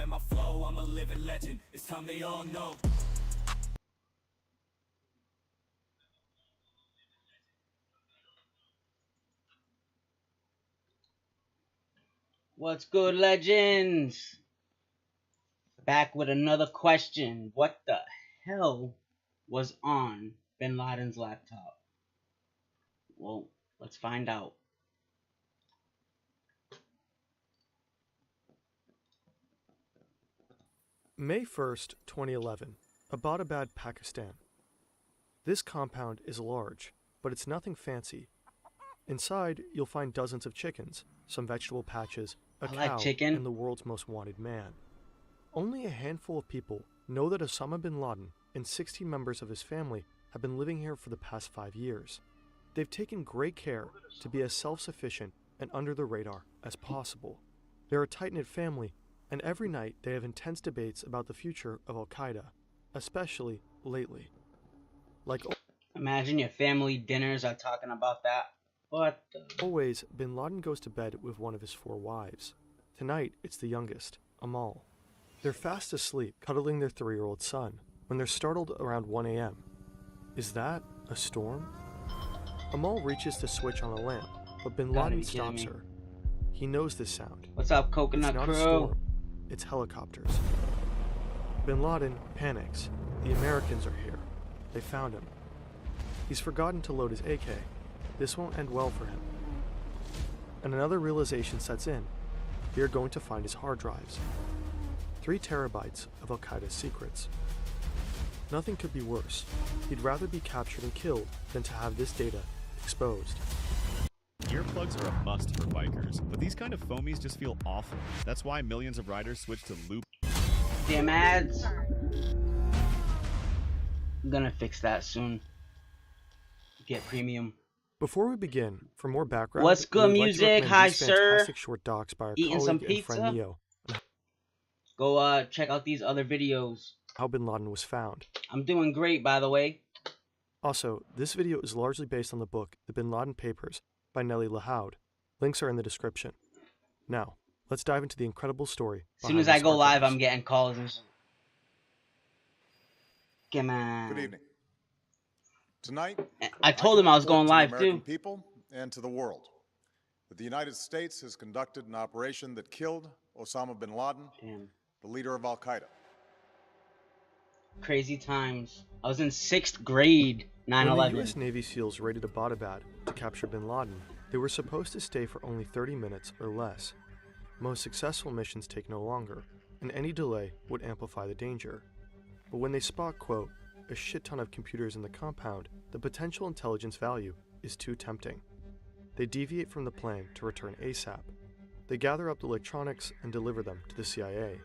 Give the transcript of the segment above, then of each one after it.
my flow, I'm a living legend. It's time they all know. What's good, legends? Back with another question. What the hell was on Bin Laden's laptop? Well, let's find out. May 1st, 2011, Abbottabad, Pakistan. This compound is large, but it's nothing fancy. Inside, you'll find dozens of chickens, some vegetable patches, a cow, and the world's most wanted man. Only a handful of people know that Osama bin Laden and 60 members of his family have been living here for the past 5 years. They've taken great care to be as self-sufficient and under the radar as possible. They're a tight-knit family, and every night they have intense debates about the future of Al-Qaeda, especially lately. Imagine your family dinners are talking about that. What the? Always, bin Laden goes to bed with one of his 4 wives. Tonight, it's the youngest, Amal. They're fast asleep, cuddling their 3-year-old son, when they're startled around 1 a.m. Is that a storm? Amal reaches to switch on a lamp, but bin Laden stops her. He knows this sound. What's up, Coconut Crew? It's not a storm. It's helicopters. Bin Laden panics. The Americans are here. They found him. He's forgotten to load his AK. This won't end well for him. And another realization sets in. They are going to find his hard drives. 3 terabytes of Al-Qaeda's secrets. Nothing could be worse. He'd rather be captured and killed than to have this data exposed. Earplugs are a must for bikers, but these kind of foamies just feel awful. That's why millions of riders switch to loop. Damn ads. I'm gonna fix that soon. Get premium. Before we begin, for more background, what's good, music? Hi, sir. Fantastic short docs by our Eating some colleague and friend pizza? Neo. Go check out these other videos. How bin Laden was found. I'm doing great, by the way. Also, this video is largely based on the book The Bin Laden Papers by Nellie Lahoud. Links are in the description. Now, let's dive into the incredible story. As soon as I go live, I'm getting calls. Come on. Good evening. Tonight, I told him I was going live too. People and to the world, that the United States has conducted an operation that killed Osama bin Laden, the leader of Al-Qaeda. Crazy times. I was in 6th grade. 9/11. When the U.S. Navy SEALs raided Abbottabad to capture bin Laden, they were supposed to stay for only 30 minutes or less. Most successful missions take no longer, and any delay would amplify the danger. But when they spot, quote, a shit ton of computers in the compound, the potential intelligence value is too tempting. They deviate from the plan to return ASAP. They gather up the electronics and deliver them to the CIA.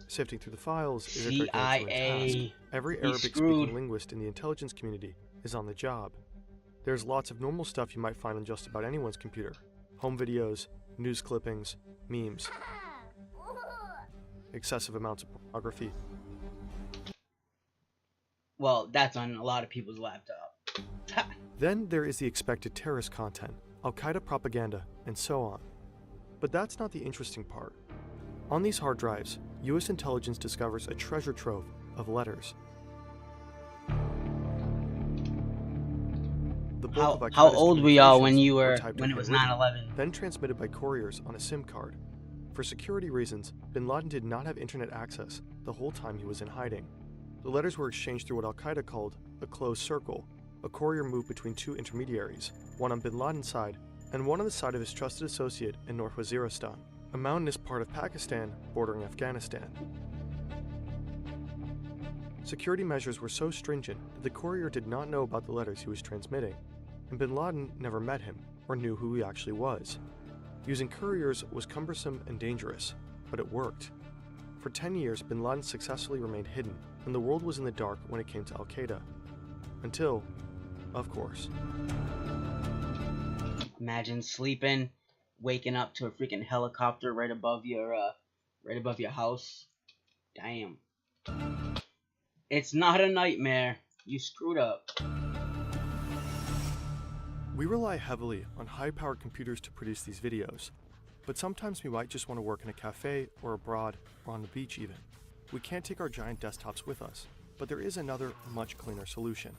Sifting through the files is a gargantuan task. Every Arabic-speaking linguist in the intelligence community is on the job. There's lots of normal stuff you might find on just about anyone's computer. Home videos, news clippings, memes. Excessive amounts of pornography. Well, that's on a lot of people's laptop. Then there is the expected terrorist content, Al-Qaeda propaganda, and so on. But that's not the interesting part. On these hard drives, U.S. intelligence discovers a treasure trove of letters. How old were y'all when it was 9/11? Then transmitted by couriers on a SIM card. For security reasons, bin Laden did not have internet access the whole time he was in hiding. The letters were exchanged through what Al-Qaeda called a closed circle. A courier moved between 2 intermediaries, one on bin Laden's side and one on the side of his trusted associate in North Waziristan, a mountainous part of Pakistan bordering Afghanistan. Security measures were so stringent that the courier did not know about the letters he was transmitting, and bin Laden never met him or knew who he actually was. Using couriers was cumbersome and dangerous, but it worked. For 10 years, bin Laden successfully remained hidden, and the world was in the dark when it came to Al-Qaeda. Until, of course. Imagine sleeping, waking up to a freaking helicopter right above your house. Damn. It's not a nightmare. You screwed up. We rely heavily on high-powered computers to produce these videos. But sometimes we might just want to work in a cafe or abroad or on the beach even. We can't take our giant desktops with us, but there is another, much cleaner solution.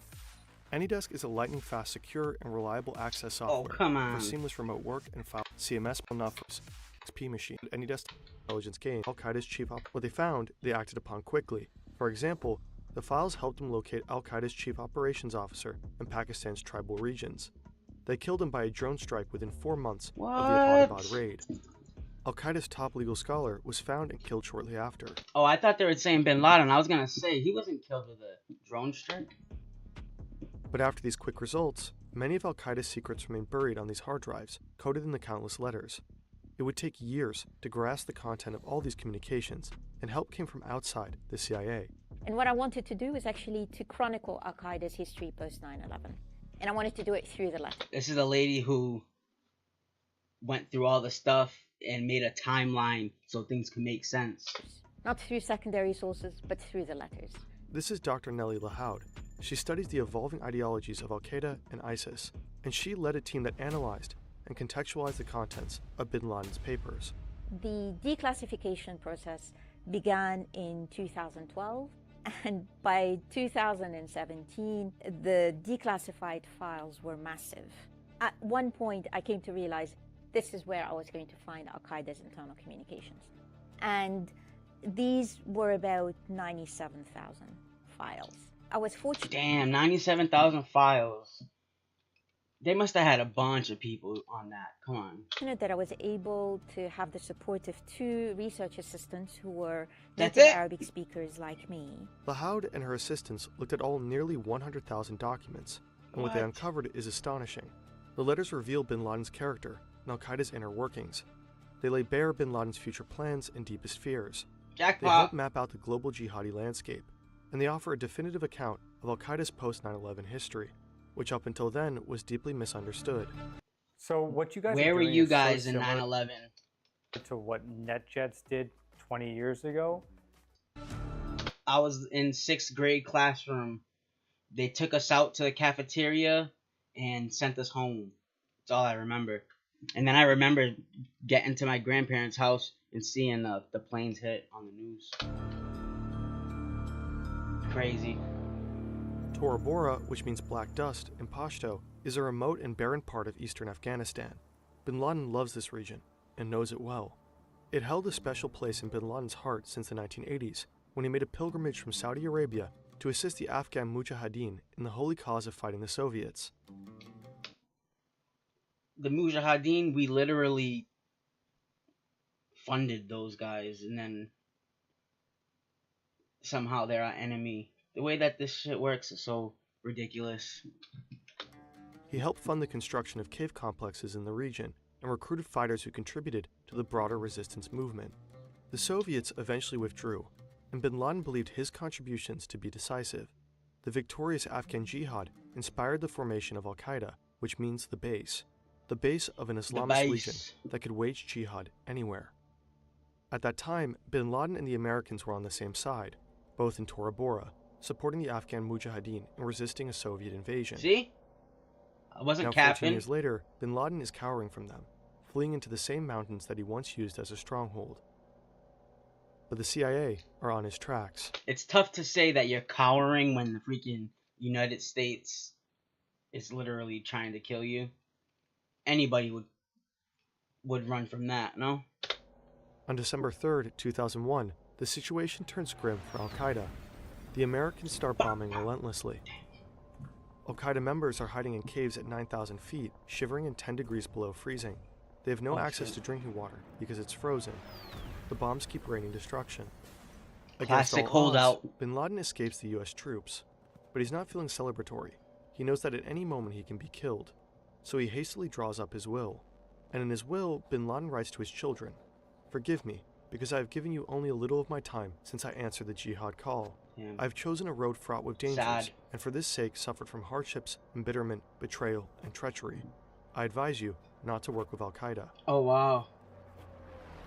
AnyDesk is a lightning-fast, secure, and reliable access software for seamless remote work and file CMS enough XP machine. AnyDesk intelligence gained Al-Qaeda's chief what they found, they acted upon quickly. For example, the files helped them locate Al-Qaeda's chief operations officer in Pakistan's tribal regions. They killed him by a drone strike within 4 months of the Abbottabad raid. Al-Qaeda's top legal scholar was found and killed shortly after. Oh, I thought they were saying Bin Laden. I was gonna say, he wasn't killed with a drone strike. But after these quick results, many of Al-Qaeda's secrets remained buried on these hard drives, coded in the countless letters. It would take years to grasp the content of all these communications, and help came from outside the CIA. And what I wanted to do was actually to chronicle Al-Qaeda's history post 9/11. And I wanted to do it through the letter. This is a lady who went through all the stuff and made a timeline so things could make sense. Not through secondary sources, but through the letters. This is Dr. Nellie Lahoud. She studies the evolving ideologies of Al-Qaeda and ISIS, and she led a team that analyzed and contextualized the contents of Bin Laden's papers. The declassification process began in 2012, and by 2017, the declassified files were massive. At one point, I came to realize this is where I was going to find Al-Qaeda's internal communications. And these were about 97,000 files. I was fortunate. Damn, 97,000 files. They must have had a bunch of people on that. Come on. Fortunate that I was able to have the support of 2 research assistants who were That's native it? Arabic speakers like me. Lahoud and her assistants looked at all nearly 100,000 documents, and what they uncovered is astonishing. The letters reveal Bin Laden's character and Al-Qaeda's inner workings. They lay bare Bin Laden's future plans and deepest fears. Jackpot. They help map out the global jihadi landscape, and they offer a definitive account of Al-Qaeda's post-9/11 history, which up until then was deeply misunderstood. So what you guys Where are were doing you is so guys in similar 9/11? to what NetJets did 20 years ago? I was in 6th grade classroom. They took us out to the cafeteria and sent us home. That's all I remember. And then I remember getting to my grandparents' house and seeing the planes hit on the news. Crazy. Tora Bora, which means black dust in Pashto, is a remote and barren part of eastern Afghanistan. Bin Laden loves this region and knows it well. It held a special place in Bin Laden's heart since the 1980s, when he made a pilgrimage from Saudi Arabia to assist the Afghan Mujahideen in the holy cause of fighting the Soviets. The Mujahideen, we literally funded those guys, and then somehow they're our enemy. The way that this shit works is so ridiculous. He helped fund the construction of cave complexes in the region and recruited fighters who contributed to the broader resistance movement. The Soviets eventually withdrew, and Bin Laden believed his contributions to be decisive. The victorious Afghan jihad inspired the formation of Al-Qaeda, which means the base of an Islamist legion that could wage jihad anywhere. At that time, Bin Laden and the Americans were on the same side, both in Tora Bora, supporting the Afghan Mujahideen and resisting a Soviet invasion. See? I wasn't now, capping. 14 years later, Bin Laden is cowering from them, fleeing into the same mountains that he once used as a stronghold. But the CIA are on his tracks. It's tough to say that you're cowering when the freaking United States is literally trying to kill you. Anybody would run from that, no? On December 3rd, 2001, the situation turns grim for Al-Qaeda. The Americans start bombing relentlessly. Al-Qaeda members are hiding in caves at 9,000 feet, shivering in 10 degrees below freezing. They have no access to drinking water because it's frozen. The bombs keep raining destruction. Classic Against all odds, holdout. Bin Laden escapes the US troops, but he's not feeling celebratory. He knows that at any moment he can be killed, so he hastily draws up his will. And in his will, Bin Laden writes to his children, "Forgive me, because I have given you only a little of my time since I answered the jihad call. Yeah. I have chosen a road fraught with dangers, Sad. and for this sake suffered from hardships, embitterment, betrayal, and treachery. I advise you not to work with Al-Qaeda." Oh, wow.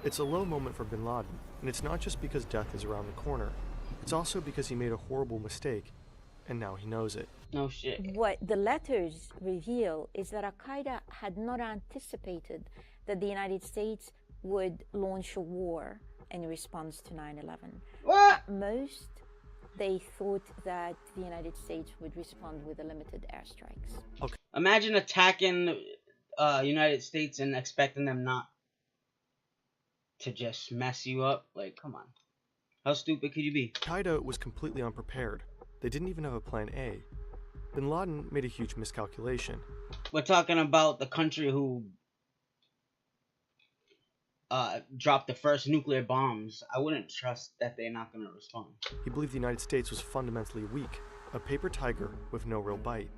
It's a low moment for Bin Laden, and it's not just because death is around the corner. It's also because he made a horrible mistake, and now he knows it. No shit. What the letters reveal is that Al-Qaeda had not anticipated that the United States would launch a war in response to 9/11. What? At most, they thought that the United States would respond with a limited airstrikes. Okay. Imagine attacking United States and expecting them not to just mess you up. Like, come on. How stupid could you be? Al-Qaeda was completely unprepared. They didn't even have a plan A. Bin Laden made a huge miscalculation. We're talking about the country who dropped the first nuclear bombs. I wouldn't trust that they're not going to respond. He believed the United States was fundamentally weak, a paper tiger with no real bite.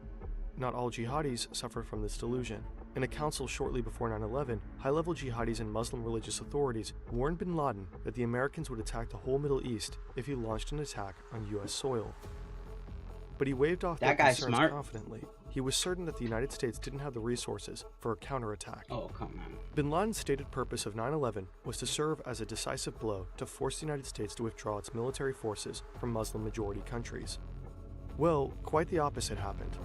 Not all jihadis suffered from this delusion. In a council shortly before 9/11, high-level jihadis and Muslim religious authorities warned bin Laden that the Americans would attack the whole Middle East if he launched an attack on U.S. soil. But he waved off their concerns confidently. He was certain that the United States didn't have the resources for a counterattack. Oh, come on. Bin Laden's stated purpose of 9/11 was to serve as a decisive blow to force the United States to withdraw its military forces from Muslim-majority countries. Well, quite the opposite happened.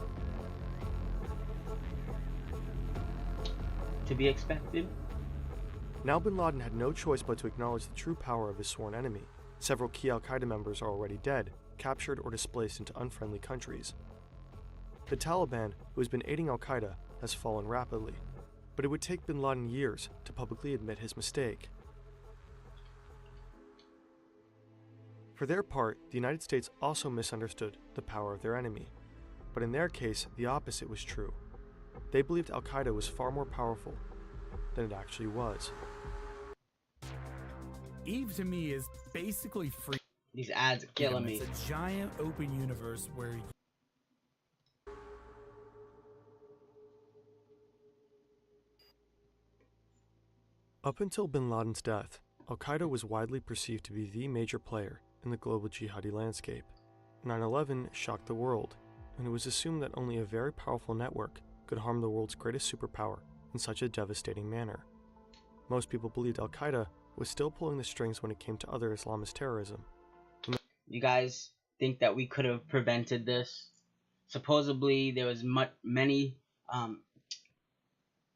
To be expected. Now bin Laden had no choice but to acknowledge the true power of his sworn enemy. Several key al-Qaeda members are already dead, captured or displaced into unfriendly countries. The Taliban, who has been aiding al-Qaeda, has fallen rapidly, but it would take bin Laden years to publicly admit his mistake. For their part, the United States also misunderstood the power of their enemy, but in their case, the opposite was true. They believed al-Qaeda was far more powerful than it actually was. Eve to me is basically free. These ads are killing me. It's a giant open universe where Up until bin Laden's death, al-Qaeda was widely perceived to be the major player in the global jihadi landscape. 9/11 shocked the world, and it was assumed that only a very powerful network could harm the world's greatest superpower in such a devastating manner. Most people believed al-Qaeda was still pulling the strings when it came to other Islamist terrorism. You guys think that we could have prevented this? Supposedly there was many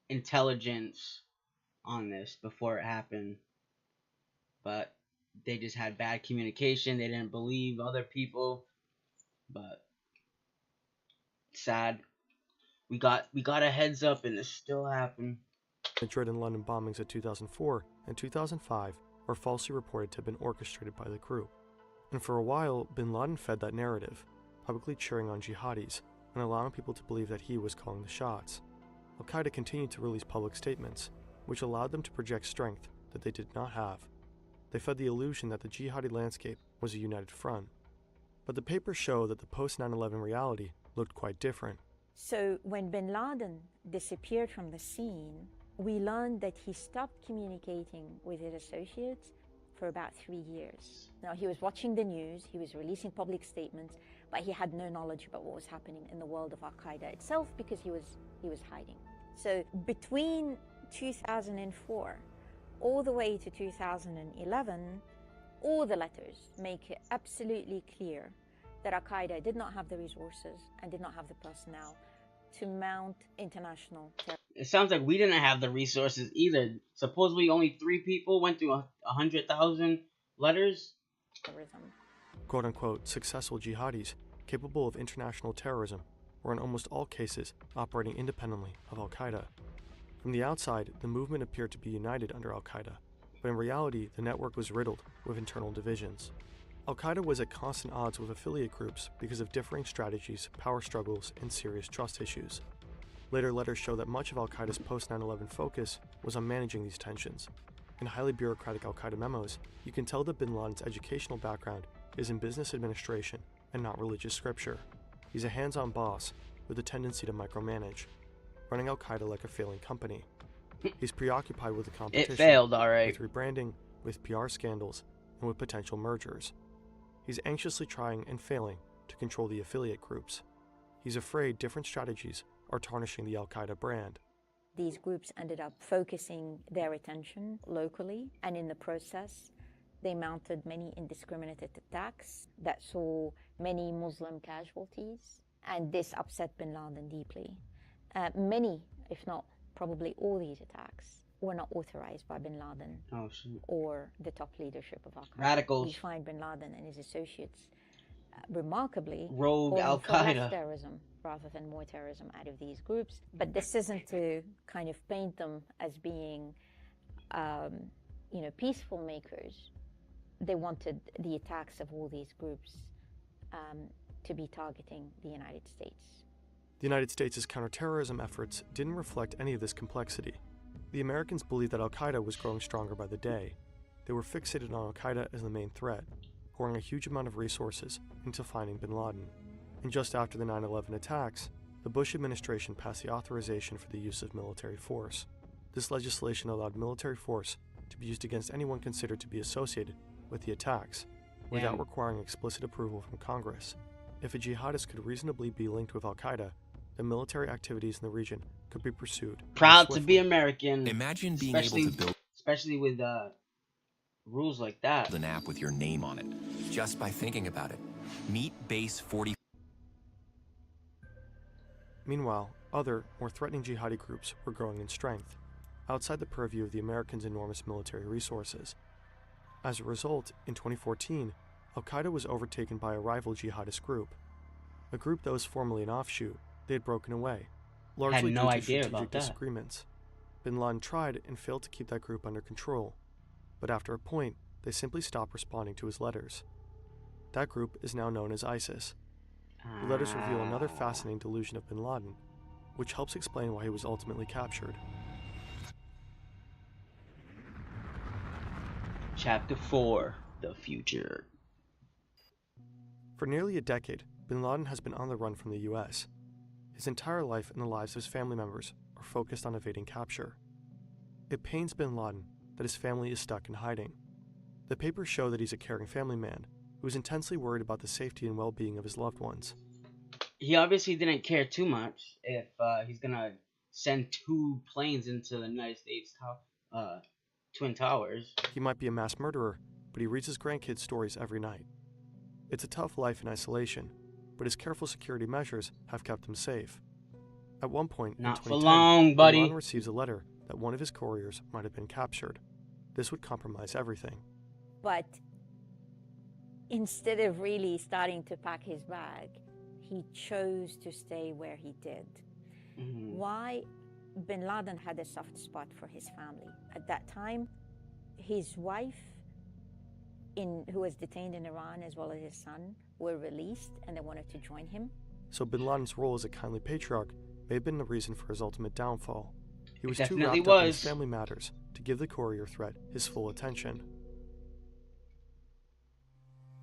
intelligence on this before it happened, but they just had bad communication. They didn't believe other people, but sad. We got a heads up and it still happened. Madrid and London bombings of 2004 and 2005 were falsely reported to have been orchestrated by the group. And for a while, bin Laden fed that narrative, publicly cheering on jihadis and allowing people to believe that he was calling the shots. Al-Qaeda continued to release public statements, which allowed them to project strength that they did not have. They fed the illusion that the jihadi landscape was a united front. But the papers show that the post-9/11 reality looked quite different. So when bin Laden disappeared from the scene, we learned that he stopped communicating with his associates for about 3 years. Now, he was watching the news, he was releasing public statements, but he had no knowledge about what was happening in the world of Al-Qaeda itself because he was hiding. So between 2004 all the way to 2011, all the letters make it absolutely clear that Al-Qaeda did not have the resources and did not have the personnel to mount international terrorism. It sounds like we didn't have the resources either. Supposedly only 3 people went through 100,000 letters. Quote-unquote successful jihadis capable of international terrorism were in almost all cases operating independently of al-Qaeda. From the outside, the movement appeared to be united under al-Qaeda, but in reality, the network was riddled with internal divisions. Al-Qaeda was at constant odds with affiliate groups because of differing strategies, power struggles, and serious trust issues. Later letters show that much of al-Qaeda's post-9/11 focus was on managing these tensions. In highly bureaucratic al-Qaeda memos, you can tell that bin Laden's educational background is in business administration and not religious scripture. He's a hands-on boss with a tendency to micromanage, running al-Qaeda like a failing company. He's preoccupied with the competition, it failed, all right, with rebranding, with PR scandals, and with potential mergers. He's anxiously trying and failing to control the affiliate groups. He's afraid different strategies are tarnishing the al-Qaeda brand. These groups ended up focusing their attention locally, and in the process, they mounted many indiscriminate attacks that saw many Muslim casualties, and this upset bin Laden deeply. Many, if not probably all these attacks, were not authorized by bin Laden or the top leadership of Al-Qaeda. Radicals. We find bin Laden and his associates remarkably rogue calling for less Al-Qaeda terrorism rather than more terrorism out of these groups. But this isn't to kind of paint them as being, peaceful makers. They wanted the attacks of all these groups to be targeting the United States. The United States' counterterrorism efforts didn't reflect any of this complexity. The Americans believed that Al-Qaeda was growing stronger by the day. They were fixated on Al-Qaeda as the main threat, pouring a huge amount of resources into finding bin Laden. And just after the 9/11 attacks, the Bush administration passed the authorization for the use of military force. This legislation allowed military force to be used against anyone considered to be associated with the attacks, without requiring explicit approval from Congress. If a jihadist could reasonably be linked with Al-Qaeda, then military activities in the region could be pursued. Proud to be American. Imagine being able to build especially with rules like that. an app with your name on it, just by thinking about it. Meet Base 40. Meanwhile, other, more threatening jihadi groups were growing in strength, outside the purview of the Americans' enormous military resources. As a result, in 2014, Al-Qaeda was overtaken by a rival jihadist group. A group that was formerly an offshoot, they had broken away, largely due to strategic disagreements. Bin Laden tried and failed to keep that group under control, but after a point, they simply stopped responding to his letters. That group is now known as ISIS. The letters reveal another fascinating delusion of bin Laden, which helps explain why he was ultimately captured. Chapter 4: The Future. For nearly a decade, bin Laden has been on the run from the US. His entire life and the lives of his family members are focused on evading capture. It pains bin Laden that his family is stuck in hiding. The papers show that he's a caring family man who is intensely worried about the safety and well-being of his loved ones. He obviously didn't care too much if he's gonna send 2 planes into the United States Twin Towers. He might be a mass murderer, but he reads his grandkids stories every night. It's a tough life in isolation, but his careful security measures have kept him safe. At one point, not in for 2010, long, buddy. bin Laden receives a letter that one of his couriers might have been captured. This would compromise everything. But instead of really starting to pack his bag, he chose to stay where he did. Why? Bin Laden had a soft spot for his family. At that time, his wife, who was detained in Iran, as well as his son, were released, and they wanted to join him. So bin Laden's role as a kindly patriarch may have been the reason for his ultimate downfall. He was too wrapped up in his family matters to give the courier threat his full attention.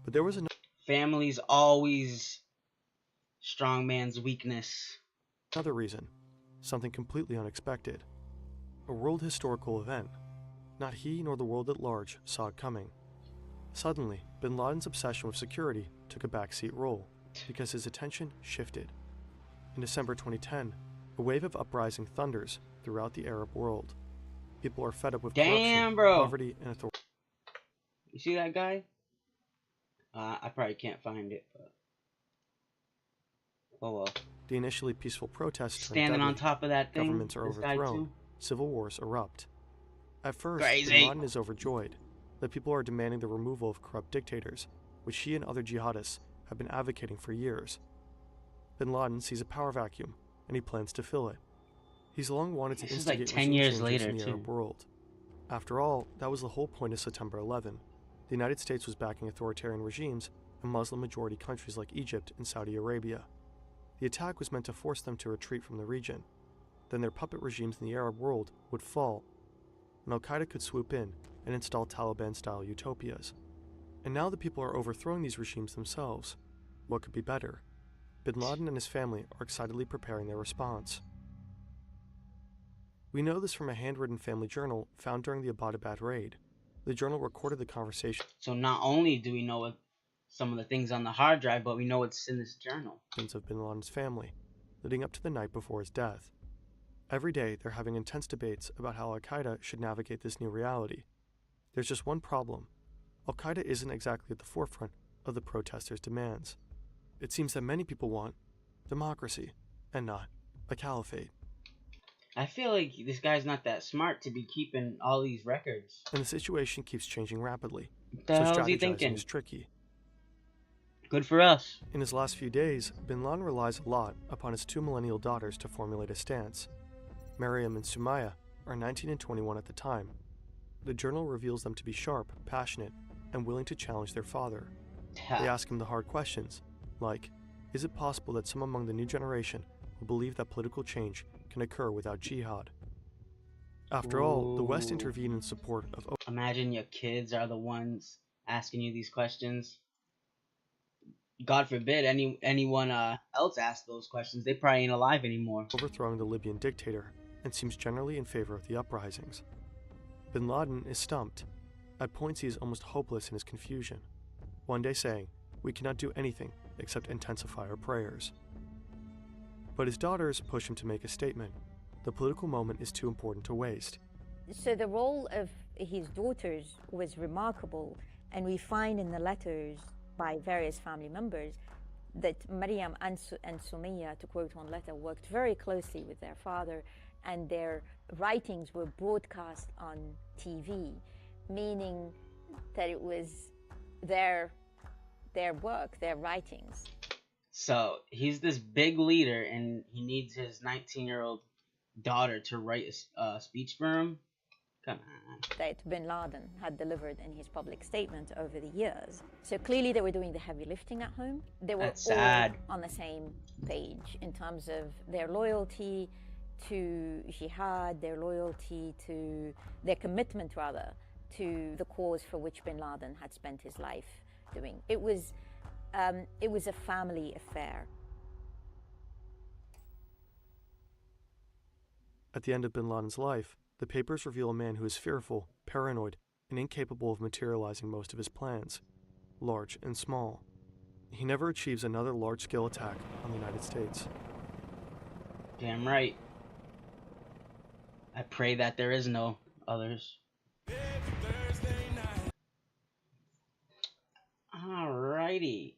But there was family's always strong man's weakness. Another reason, something completely unexpected. A world historical event. Not he nor the world at large saw it coming. Suddenly, bin Laden's obsession with security took a backseat role because his attention shifted. In December 2010, a wave of uprising thunders throughout the Arab world. People are fed up with corruption, poverty, and authority. You see that guy? I probably can't find it, but oh well. The initially peaceful protests standing on top of that thing. Governments are overthrown. Civil wars erupt. At first, Crazy. bin Laden is overjoyed that people are demanding the removal of corrupt dictators, which he and other jihadists have been advocating for years. Bin Laden sees a power vacuum, and he plans to fill it. He's long wanted to instigate like 10 years later, in the Arab world. After all, that was the whole point of September 11. The United States was backing authoritarian regimes in Muslim-majority countries like Egypt and Saudi Arabia. The attack was meant to force them to retreat from the region. Then their puppet regimes in the Arab world would fall, and Al-Qaeda could swoop in and install Taliban-style utopias. And now the people are overthrowing these regimes themselves. What could be better? Bin Laden and his family are excitedly preparing their response. We know this from a handwritten family journal found during the Abbottabad raid. The journal recorded the conversation. So not only do we know some of the things on the hard drive, but we know what's in this journal. Of bin Laden's family, leading up to the night before his death. Every day, they're having intense debates about how Al-Qaeda should navigate this new reality. There's just one problem. Al-Qaeda isn't exactly at the forefront of the protesters' demands. It seems that many people want democracy, and not a caliphate. I feel like this guy's not that smart to be keeping all these records. And the situation keeps changing rapidly. What the So hell is he strategizing thinking? is tricky. Good for us. In his last few days, bin Laden relies a lot upon his 2 millennial daughters to formulate a stance. Maryam and Sumaya are 19 and 21 at the time. The journal reveals them to be sharp, passionate, and willing to challenge their father. They ask him the hard questions, like, is it possible that some among the new generation will believe that political change can occur without jihad? After all, the West intervened in support of... Imagine your kids are the ones asking you these questions. God forbid anyone else asks those questions. They probably ain't alive anymore. Overthrowing the Libyan dictator, and seems generally in favor of the uprisings. Bin Laden is stumped. At points he is almost hopeless in his confusion. One day saying, "We cannot do anything except intensify our prayers." But his daughters push him to make a statement. The political moment is too important to waste. So the role of his daughters was remarkable, and we find in the letters by various family members that Maryam and Sumaya, to quote one letter, worked very closely with their father, and their writings were broadcast on TV, meaning that it was their work, their writings. So he's this big leader, and he needs his 19-year-old daughter to write a speech for him. Come on. That bin Laden had delivered in his public statement over the years. So clearly they were doing the heavy lifting at home. They were all on the same page in terms of their loyalty to jihad, their loyalty to their commitment, rather, to the cause for which bin Laden had spent his life doing. It was a family affair. At the end of bin Laden's life, the papers reveal a man who is fearful, paranoid, and incapable of materializing most of his plans, large and small. He never achieves another large-scale attack on the United States. Damn right. I pray that there is no others. Alrighty.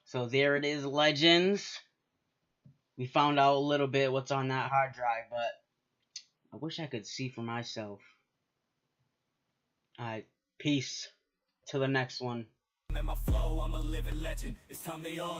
So there it is, legends. We found out a little bit what's on that hard drive, but I wish I could see for myself. Alright, peace. Till the next one. My flow, I'm a living legend. It's time they all